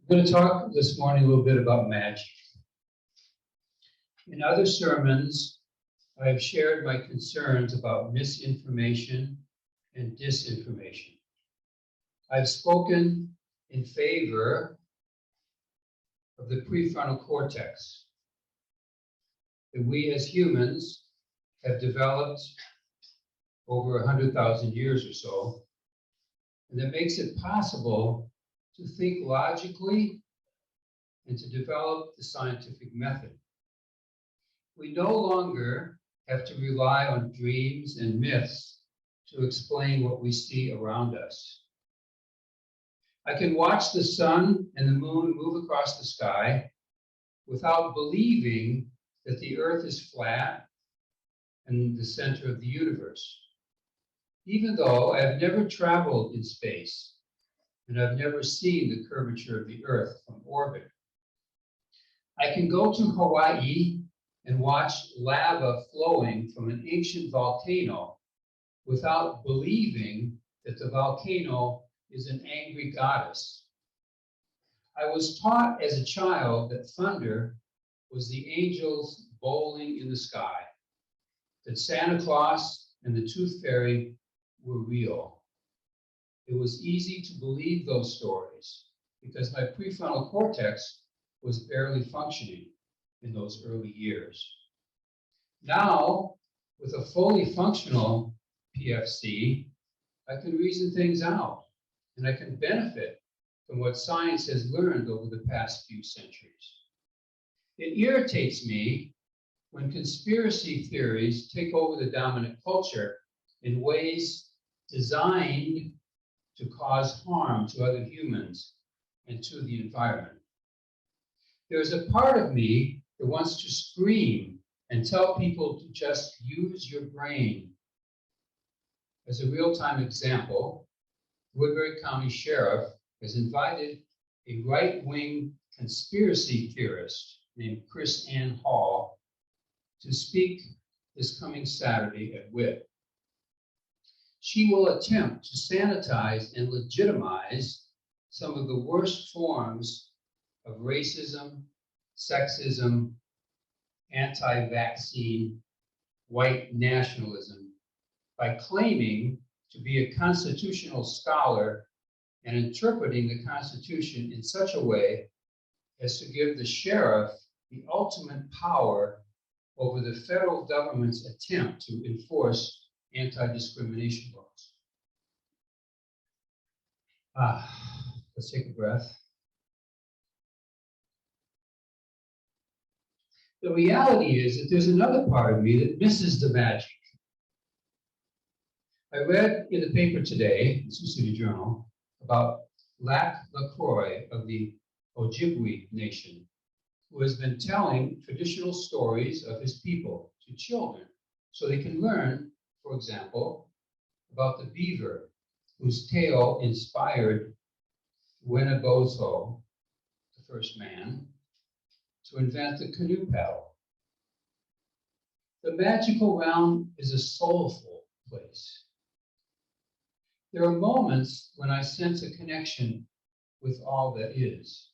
I'm going to talk this morning a little bit about magic. In other sermons, I have shared my concerns about misinformation and disinformation. I've spoken in favor of the prefrontal cortex that we as humans have developed over 100,000 years or so, and that makes it possible to think logically and to develop the scientific method. We no longer have to rely on dreams and myths to explain what we see around us. I can watch the sun and the moon move across the sky without believing that the earth is flat and the center of the universe. Even though I've never traveled in space and I've never seen the curvature of the earth from orbit. I can go to Hawaii and watch lava flowing from an ancient volcano without believing that the volcano is an angry goddess. I was taught as a child that thunder was the angels bowling in the sky, that Santa Claus and the Tooth Fairy were real. It was easy to believe those stories because my prefrontal cortex was barely functioning in those early years. Now, with a fully functional PFC, I can reason things out and I can benefit from what science has learned over the past few centuries. It irritates me when conspiracy theories take over the dominant culture in ways designed to cause harm to other humans and to the environment. There's a part of me that wants to scream and tell people to just use your brain. As a real-time example, Woodbury County Sheriff has invited a right-wing conspiracy theorist named Chris Ann Hall to speak this coming Saturday at WIT. She will attempt to sanitize and legitimize some of the worst forms of racism, sexism, anti-vaccine, white nationalism by claiming to be a constitutional scholar and interpreting the Constitution in such a way as to give the sheriff the ultimate power over the federal government's attempt to enforce anti-discrimination laws. Let's take a breath. The reality is that there's another part of me that misses the magic. I read in the paper today, the Sioux City Journal, about Lac LaCroix of the Ojibwe Nation, who has been telling traditional stories of his people to children so they can learn, for example, about the beaver whose tale inspired Winnebago, the first man, to invent the canoe paddle. The magical realm is a soulful place. There are moments when I sense a connection with all that is.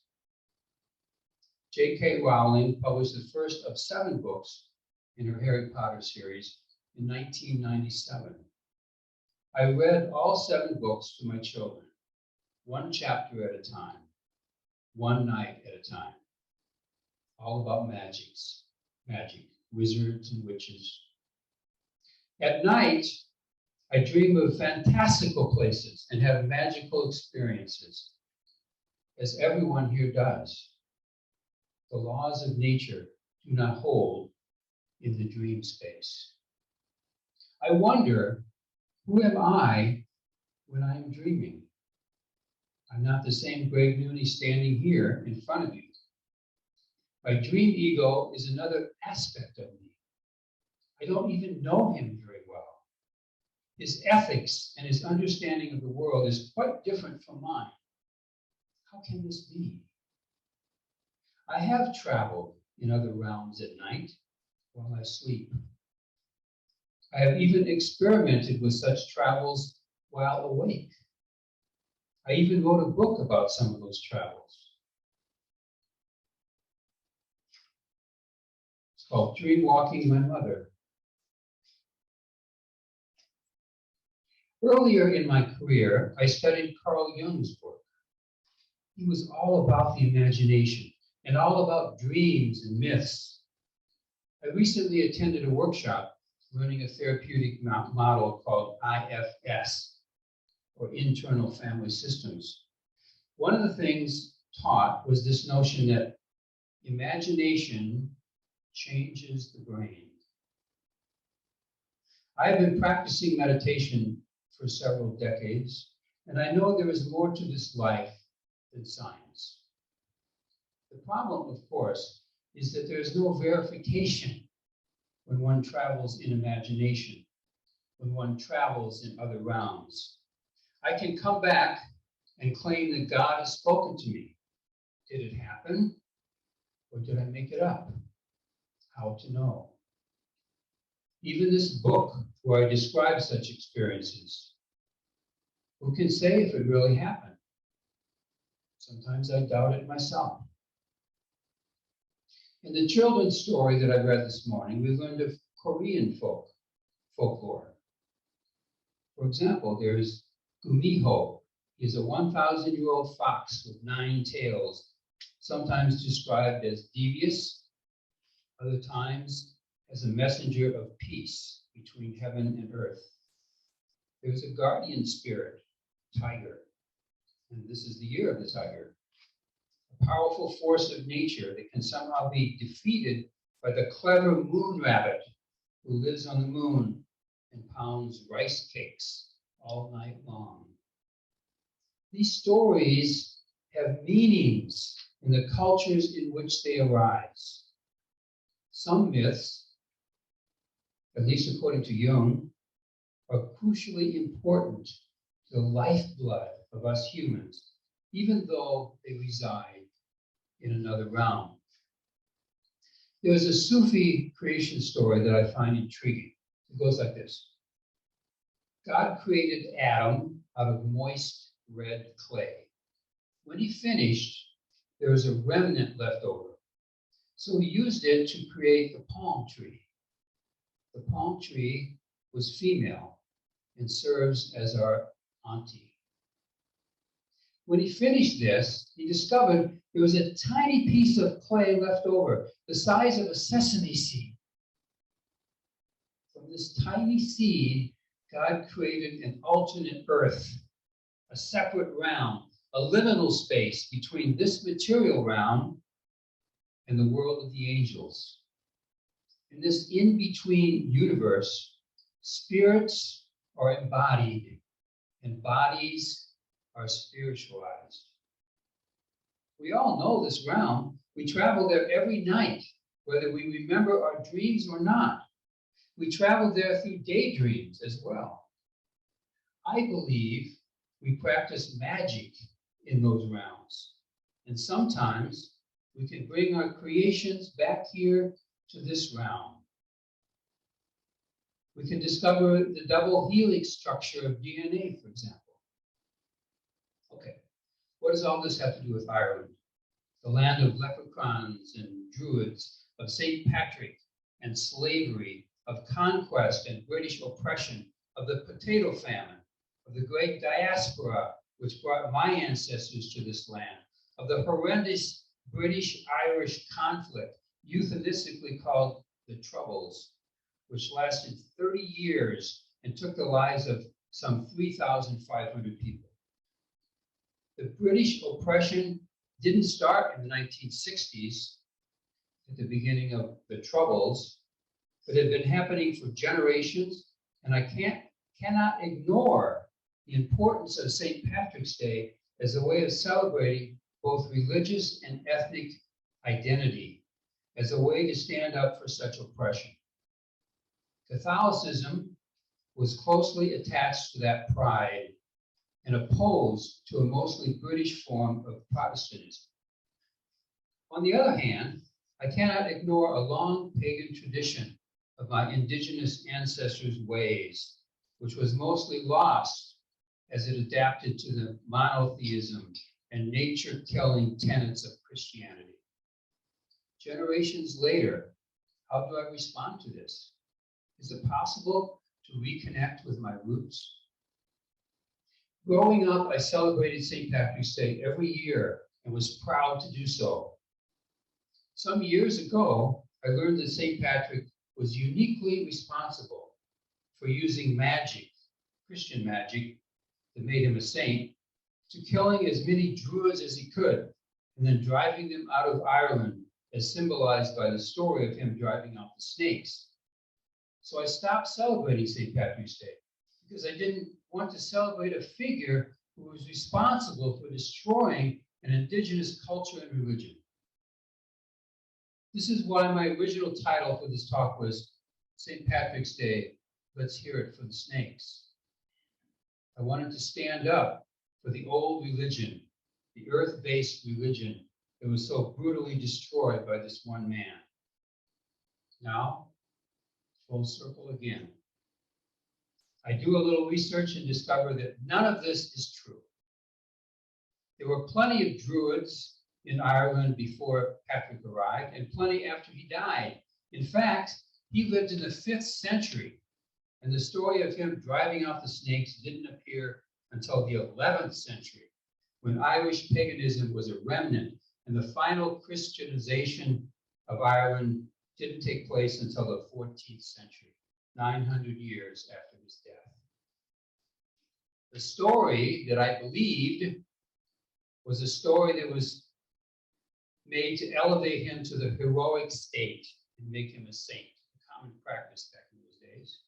J.K. Rowling published the first of 7 books in her Harry Potter series in 1997. I read all 7 books to my children, one chapter at a time, one night at a time, all about magic, wizards and witches. At night, I dream of fantastical places and have magical experiences, as everyone here does. The laws of nature do not hold in the dream space. I wonder, who am I when I am dreaming? I'm not the same Greg Nooney standing here in front of you. My dream ego is another aspect of me. I don't even know him very well. His ethics and his understanding of the world is quite different from mine. How can this be? I have traveled in other realms at night while I sleep. I have even experimented with such travels while awake. I even wrote a book about some of those travels. called Dream Walking My Mother. Earlier in my career, I studied Carl Jung's work. He was all about the imagination and all about dreams and myths. I recently attended a workshop learning a therapeutic model called IFS, or Internal Family Systems. One of the things taught was this notion that imagination changes the brain. I've been practicing meditation for several decades, and I know there is more to this life than science. The problem, of course, is that there is no verification when one travels in imagination, when one travels in other realms. I can come back and claim that God has spoken to me. Did it happen? Or did I make it up? How to know? Even this book, where I describe such experiences, who can say if it really happened? Sometimes I doubt it myself. In the children's story that I read this morning, we learned of Korean folklore. For example, there's Gumiho. He's a 1,000-year-old fox with 9 tails, sometimes described as devious, other times as a messenger of peace between heaven and earth. There's a guardian spirit, tiger, and this is the year of the tiger, a powerful force of nature that can somehow be defeated by the clever moon rabbit who lives on the moon and pounds rice cakes all night long. These stories have meanings in the cultures in which they arise. Some myths, at least according to Jung, are crucially important to the lifeblood of us humans, even though they reside in another realm. There's a Sufi creation story that I find intriguing. It goes like this. God created Adam out of moist red clay. When he finished, there was a remnant left over. So he used it to create the palm tree. The palm tree was female and serves as our auntie. When he finished this, he discovered there was a tiny piece of clay left over, the size of a sesame seed. From this tiny seed, God created an alternate earth, a separate realm, a liminal space between this material realm and the world of the angels. In this in-between universe, spirits are embodied and bodies are spiritualized. We all know this realm. We travel there every night, whether we remember our dreams or not. We travel there through daydreams as well. I believe we practice magic in those realms. And sometimes we can bring our creations back here to this realm. We can discover the double helix structure of DNA, for example. Okay, what does all this have to do with Ireland? The land of leprechauns and druids, of St. Patrick and slavery, of conquest and British oppression, of the potato famine, of the great diaspora, which brought my ancestors to this land, of the horrendous British-Irish conflict, euphemistically called the Troubles, which lasted 30 years and took the lives of some 3,500 people. The British oppression didn't start in the 1960s, at the beginning of the Troubles, but had been happening for generations, and I cannot ignore the importance of St. Patrick's Day as a way of celebrating both religious and ethnic identity, as a way to stand up for such oppression. Catholicism was closely attached to that pride and opposed to a mostly British form of Protestantism. On the other hand, I cannot ignore a long pagan tradition of my indigenous ancestors' ways, which was mostly lost as it adapted to the monotheism and nature-killing tenets of Christianity. Generations later, How do I respond to this? Is it possible to reconnect with my roots? Growing up, I celebrated St. Patrick's Day every year and was proud to do so. Some years ago, I learned that St. Patrick was uniquely responsible for using magic, Christian magic, that made him a saint, to killing as many Druids as he could, and then driving them out of Ireland, as symbolized by the story of him driving out the snakes. So I stopped celebrating St. Patrick's Day because I didn't want to celebrate a figure who was responsible for destroying an indigenous culture and religion. This is why my original title for this talk was St. Patrick's Day, Let's Hear It for the Snakes. I wanted to stand up for the old religion, the earth-based religion that was so brutally destroyed by this one man. Now, full circle again. I do a little research and discover that none of this is true. There were plenty of Druids in Ireland before Patrick arrived, and plenty after he died. In fact, he lived in the 5th century, and the story of him driving out the snakes didn't appear until the 11th century, when Irish paganism was a remnant, and the final Christianization of Ireland didn't take place until the 14th century, 900 years after his death. The story that I believed was a story that was made to elevate him to the heroic state and make him a saint, a common practice back in those days.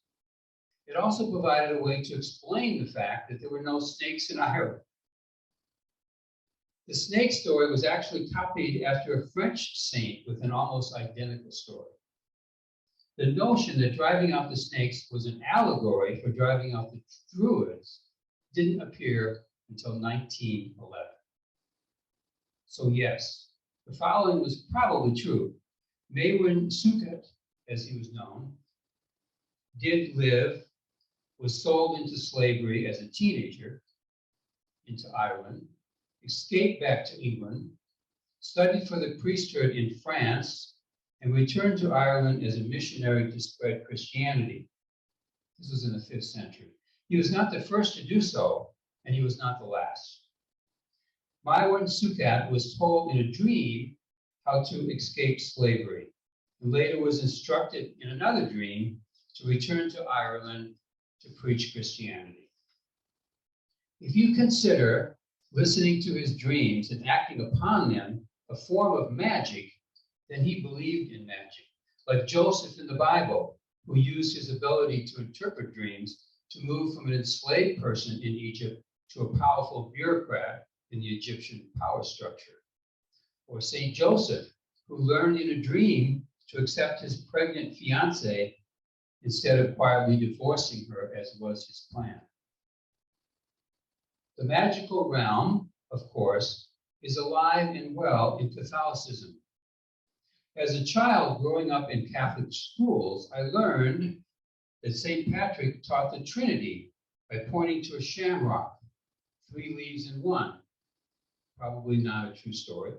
It also provided a way to explain the fact that there were no snakes in Ireland. The snake story was actually copied after a French saint with an almost identical story. The notion that driving out the snakes was an allegory for driving out the Druids didn't appear until 1911. So yes, the following was probably true. Maewyn Succat, as he was known, did live, was sold into slavery as a teenager into Ireland, escaped back to England, studied for the priesthood in France, and returned to Ireland as a missionary to spread Christianity. This was in the 5th century. He was not the first to do so, and he was not the last. Maewyn Succat was told in a dream how to escape slavery, and later was instructed in another dream to return to Ireland to preach Christianity. If you consider listening to his dreams and acting upon them a form of magic, then he believed in magic, like Joseph in the Bible, who used his ability to interpret dreams to move from an enslaved person in Egypt to a powerful bureaucrat in the Egyptian power structure. Or St. Joseph, who learned in a dream to accept his pregnant fiancée instead of quietly divorcing her, as was his plan. The magical realm, of course, is alive and well in Catholicism. As a child growing up in Catholic schools, I learned that St. Patrick taught the Trinity by pointing to a shamrock, 3 leaves in one. Probably not a true story.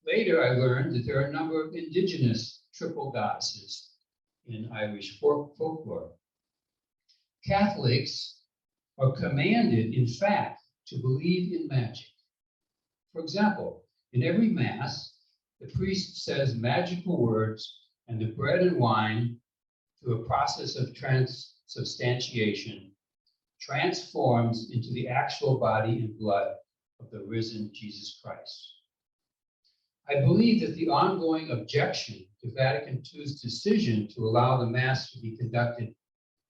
Later, I learned that there are a number of indigenous triple goddesses in Irish folklore. Catholics are commanded, in fact, to believe in magic. For example, in every Mass, the priest says magical words, and the bread and wine, through a process of transubstantiation, transforms into the actual body and blood of the risen Jesus Christ. I believe that the ongoing objection to Vatican II's decision to allow the Mass to be conducted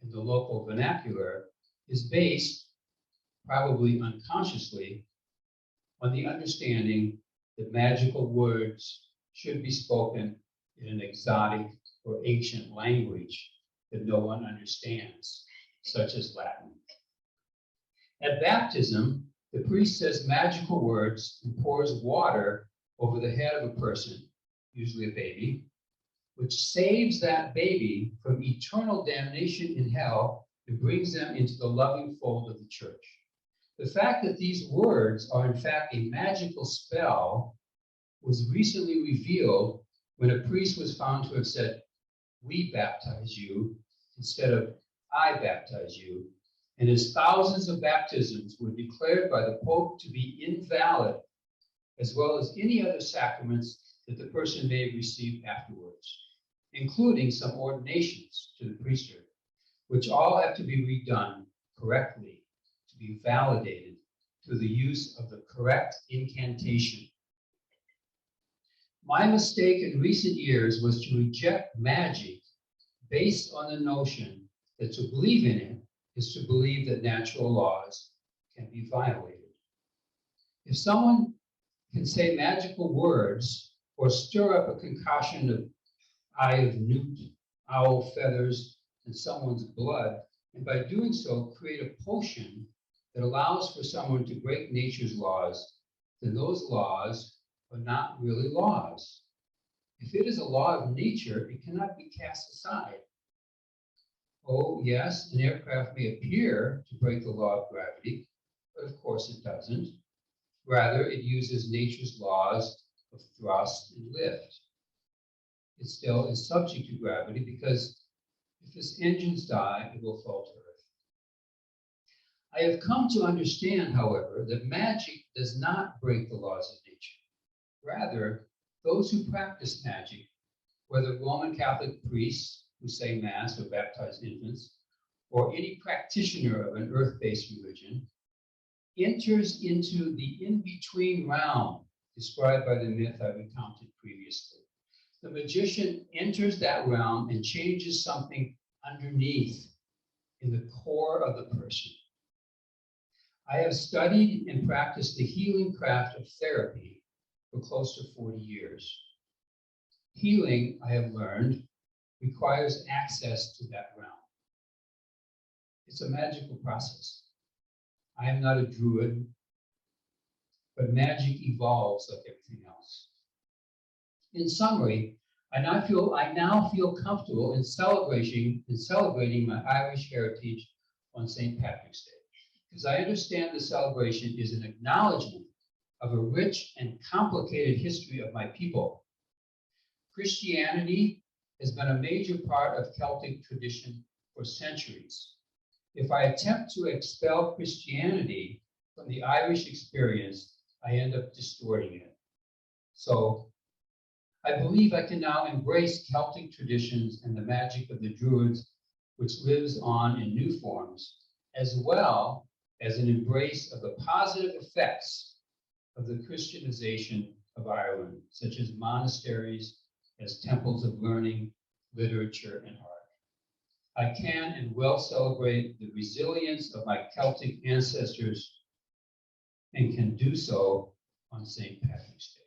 in the local vernacular is based, probably unconsciously, on the understanding that magical words should be spoken in an exotic or ancient language that no one understands, such as Latin. At baptism, the priest says magical words and pours water over the head of a person, usually a baby, which saves that baby from eternal damnation in hell and brings them into the loving fold of the church. The fact that these words are in fact a magical spell was recently revealed when a priest was found to have said we baptize you instead of I baptize you. And as thousands of baptisms were declared by the Pope to be invalid, as well as any other sacraments that the person may have received afterwards, including some ordinations to the priesthood, which all have to be redone correctly to be validated through the use of the correct incantation. My mistake in recent years was to reject magic based on the notion that to believe in it is to believe that natural laws can be violated. If someone can say magical words or stir up a concoction of eye of newt, owl feathers, and someone's blood, and by doing so create a potion that allows for someone to break nature's laws, then those laws are not really laws. If it is a law of nature, it cannot be cast aside. Oh, yes, an aircraft may appear to break the law of gravity, but of course it doesn't. Rather, it uses nature's laws of thrust and lift. It still is subject to gravity because if its engines die, it will fall to earth. I have come to understand, however, that magic does not break the laws of nature. Rather, those who practice magic, whether Roman Catholic priests who say Mass or baptize infants, or any practitioner of an earth-based religion, enters into the in-between realm described by the myth I recounted previously. The magician enters that realm and changes something underneath in the core of the person. I have studied and practiced the healing craft of therapy for close to 40 years. Healing, I have learned, requires access to that realm. It's a magical process. I am not a druid, but magic evolves like everything else. In summary, I now feel comfortable in celebrating my Irish heritage on St. Patrick's Day, because I understand the celebration is an acknowledgement of a rich and complicated history of my people. Christianity has been a major part of Celtic tradition for centuries. If I attempt to expel Christianity from the Irish experience, I end up distorting it. So I believe I can now embrace Celtic traditions and the magic of the Druids, which lives on in new forms, as well as an embrace of the positive effects of the Christianization of Ireland, such as monasteries, as temples of learning, literature, and art. I can and will celebrate the resilience of my Celtic ancestors and can do so on St. Patrick's Day.